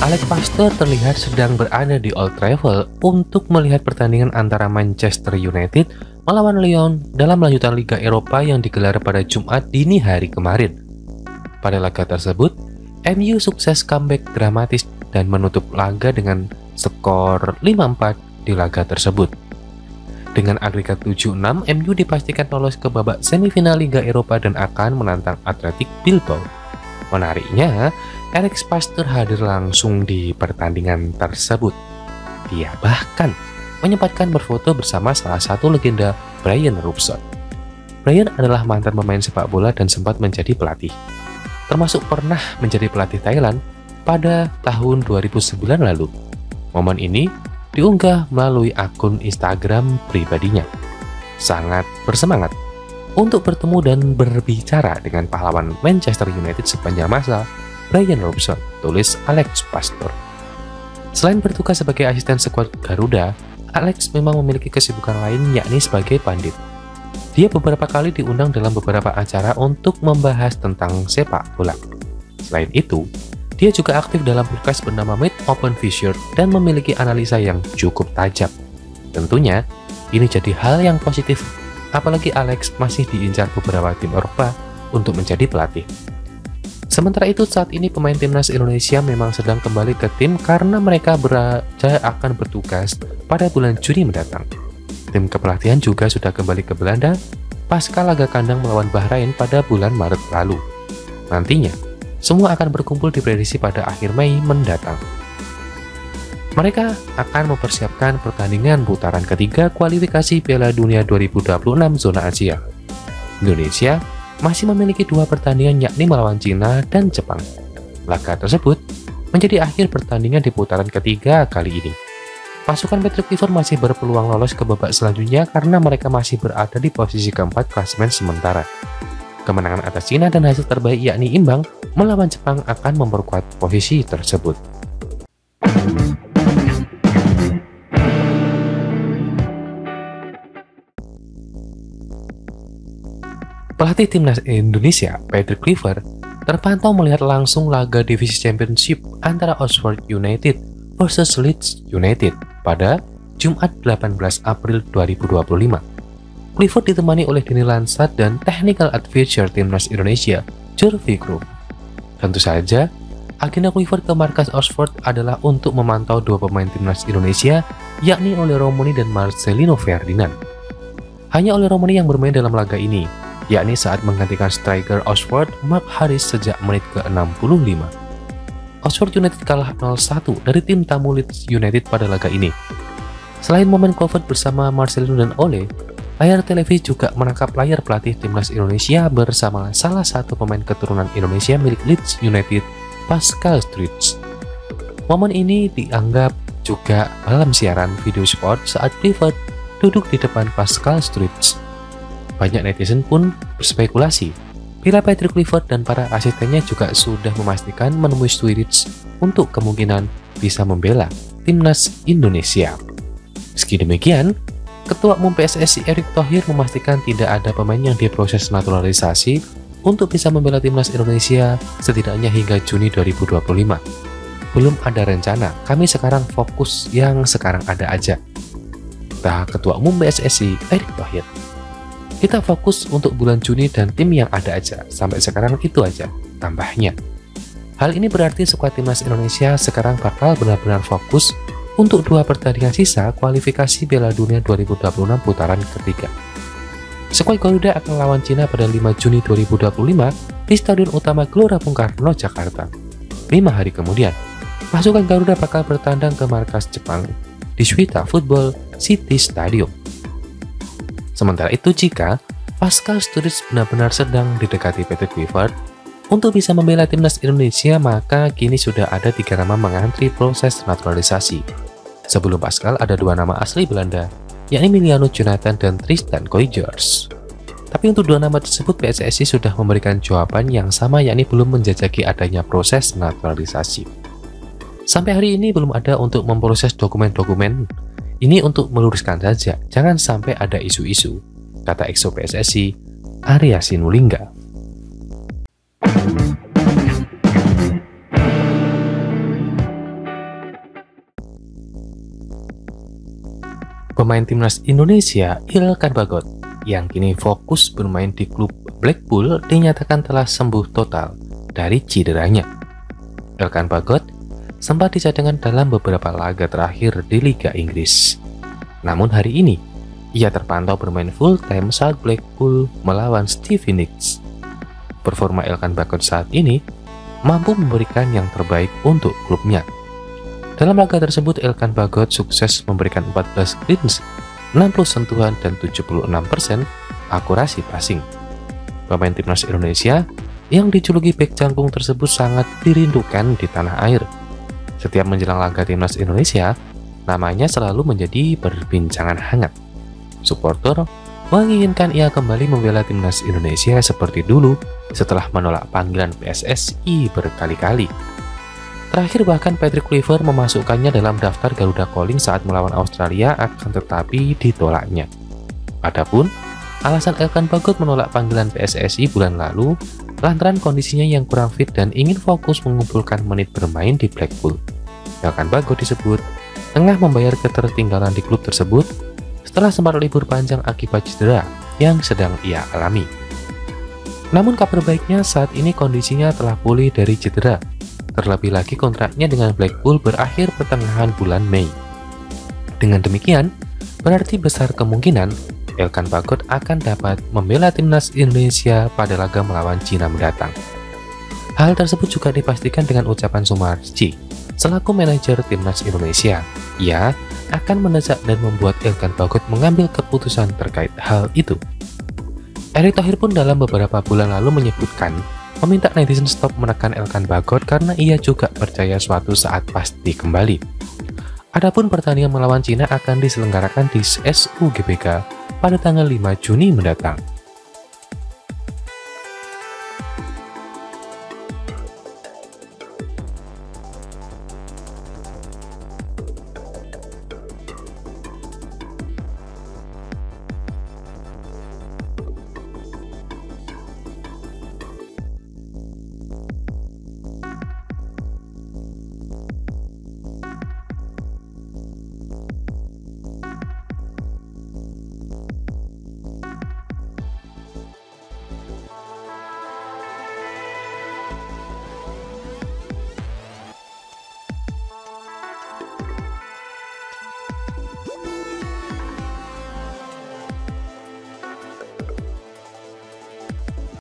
Alex Pastor terlihat sedang berada di Old Trafford untuk melihat pertandingan antara Manchester United melawan Lyon dalam lanjutan Liga Eropa yang digelar pada Jumat dini hari kemarin. Pada laga tersebut, MU sukses comeback dramatis dan menutup laga dengan skor 5-4 di laga tersebut. Dengan agregat 7-6, MU dipastikan lolos ke babak semifinal Liga Eropa dan akan menantang Athletic Bilbao. Menariknya, Alex Pastor hadir langsung di pertandingan tersebut. Dia bahkan menyempatkan berfoto bersama salah satu legenda, Brian Robson. Brian adalah mantan pemain sepak bola dan sempat menjadi pelatih, termasuk pernah menjadi pelatih Thailand pada tahun 2009 lalu. Momen ini diunggah melalui akun Instagram pribadinya. Sangat bersemangat untuk bertemu dan berbicara dengan pahlawan Manchester United sepanjang masa, Brian Robson, tulis Alex Pastor. Selain bertugas sebagai asisten skuad Garuda, Alex memang memiliki kesibukan lain, yakni sebagai pandit. Dia beberapa kali diundang dalam beberapa acara untuk membahas tentang sepak bola. Selain itu, dia juga aktif dalam podcast bernama Mid Open Feature dan memiliki analisa yang cukup tajam. Tentunya, ini jadi hal yang positif, apalagi Alex masih diincar beberapa tim Eropa untuk menjadi pelatih. Sementara itu, saat ini pemain timnas Indonesia memang sedang kembali ke tim karena mereka akan bertugas pada bulan Juni mendatang. Tim kepelatihan juga sudah kembali ke Belanda pasca laga kandang melawan Bahrain pada bulan Maret lalu. Nantinya, semua akan berkumpul diprediksi pada akhir Mei mendatang. Mereka akan mempersiapkan pertandingan putaran ketiga kualifikasi Piala Dunia 2026 zona Asia. Indonesia masih memiliki 2 pertandingan, yakni melawan Cina dan Jepang. Laga tersebut menjadi akhir pertandingan di putaran ketiga kali ini. Pasukan Patrick Kluivert masih berpeluang lolos ke babak selanjutnya karena mereka masih berada di posisi keempat klasemen sementara. Kemenangan atas Cina dan hasil terbaik yakni imbang melawan Jepang akan memperkuat posisi tersebut. Pelatih timnas Indonesia, Patrick Kluivert, terpantau melihat langsung laga divisi Championship antara Oxford United versus Leeds United pada Jumat 18 April 2025. Kluivert ditemani oleh Denny Lansat dan Technical Advisor Timnas Indonesia, Jurvi Group. Tentu saja, agenda Kluivert ke markas Oxford adalah untuk memantau 2 pemain timnas Indonesia, yakni Oleh Romoni dan Marcelino Ferdinand. Hanya Oleh Romoni yang bermain dalam laga ini, yakni saat menggantikan striker Oxford Mark Harris sejak menit ke-65. Oxford United kalah 0-1 dari tim tamu Leeds United pada laga ini. Selain momen Kluivert bersama Marcelino dan Ole, layar televisi juga menangkap layar pelatih timnas Indonesia bersama salah satu pemain keturunan Indonesia milik Leeds United, Pascal Struijk. Momen ini dianggap juga dalam siaran video sport saat Kluivert duduk di depan Pascal Struijk. Banyak netizen pun berspekulasi bila Patrick Kluivert dan para asistennya juga sudah memastikan menemui Struijk untuk kemungkinan bisa membela timnas Indonesia. Meski demikian, Ketua Umum PSSI Erick Thohir memastikan tidak ada pemain yang diproses naturalisasi untuk bisa membela timnas Indonesia setidaknya hingga Juni 2025. Belum ada rencana, kami sekarang fokus yang sekarang ada aja, kata Ketua Umum PSSI Erick Thohir. Kita fokus untuk bulan Juni dan tim yang ada aja, sampai sekarang itu aja, tambahnya. Hal ini berarti skuad timnas Indonesia sekarang bakal benar-benar fokus untuk 2 pertandingan sisa kualifikasi Piala Dunia 2026 putaran ketiga. Skuad Garuda akan lawan Cina pada 5 Juni 2025 di Stadion Utama Gelora Bung Karno, Jakarta. 5 hari kemudian, pasukan Garuda bakal bertandang ke markas Jepang di Suita Football City Stadium. Sementara itu, jika Pascal Struijk benar-benar sedang didekati Patrick Kluivert untuk bisa membela timnas Indonesia, maka kini sudah ada 3 nama mengantri proses naturalisasi. Sebelum Pascal, ada 2 nama asli Belanda, yakni Miliano Jonathan dan Tristan Koijers. Tapi untuk 2 nama tersebut, PSSI sudah memberikan jawaban yang sama, yakni belum menjajaki adanya proses naturalisasi. Sampai hari ini belum ada untuk memproses dokumen-dokumen. Ini untuk meluruskan saja, jangan sampai ada isu-isu, kata EXO PSSI, Arya Sinulinga. pemain timnas Indonesia Ilkan Bagot yang kini fokus bermain di klub Blackpool dinyatakan telah sembuh total dari cederanya. Ilkan Bagot sempat dicadangkan dalam beberapa laga terakhir di Liga Inggris. Namun hari ini, ia terpantau bermain full time saat Blackpool melawan Stevie Nicks. Performa Ilkan Bagot saat ini mampu memberikan yang terbaik untuk klubnya. Dalam laga tersebut, Ilkan Bagot sukses memberikan 14 clean sheet, 60 sentuhan, dan 76% akurasi passing. Pemain timnas Indonesia yang dijuluki bek jangkung tersebut sangat dirindukan di tanah air. Setiap menjelang laga timnas Indonesia, namanya selalu menjadi perbincangan hangat. Supporter menginginkan ia kembali membela timnas Indonesia seperti dulu setelah menolak panggilan PSSI berkali-kali. Terakhir bahkan Patrick Kluivert memasukkannya dalam daftar Garuda Calling saat melawan Australia, akan tetapi ditolaknya. Adapun alasan Ilkan Bagot menolak panggilan PSSI bulan lalu lantaran kondisinya yang kurang fit dan ingin fokus mengumpulkan menit bermain di Blackpool. Ilkan Bagot disebut tengah membayar ketertinggalan di klub tersebut setelah sempat libur panjang akibat cedera yang sedang ia alami. Namun kabar baiknya saat ini kondisinya telah pulih dari cedera. Terlebih lagi kontraknya dengan Blackpool berakhir pertengahan bulan Mei. Dengan demikian, berarti besar kemungkinan Ilkan Bagot akan dapat membela timnas Indonesia pada laga melawan Cina mendatang. Hal tersebut juga dipastikan dengan ucapan Sumarji selaku manajer timnas Indonesia. Ia akan mendesak dan membuat Ilkan Bagot mengambil keputusan terkait hal itu. Erick Thohir pun dalam beberapa bulan lalu menyebutkan meminta netizen stop menekan Ilkan Bagot karena ia juga percaya suatu saat pasti kembali. Adapun pertandingan melawan Cina akan diselenggarakan di SUGBK pada tanggal 5 Juni mendatang.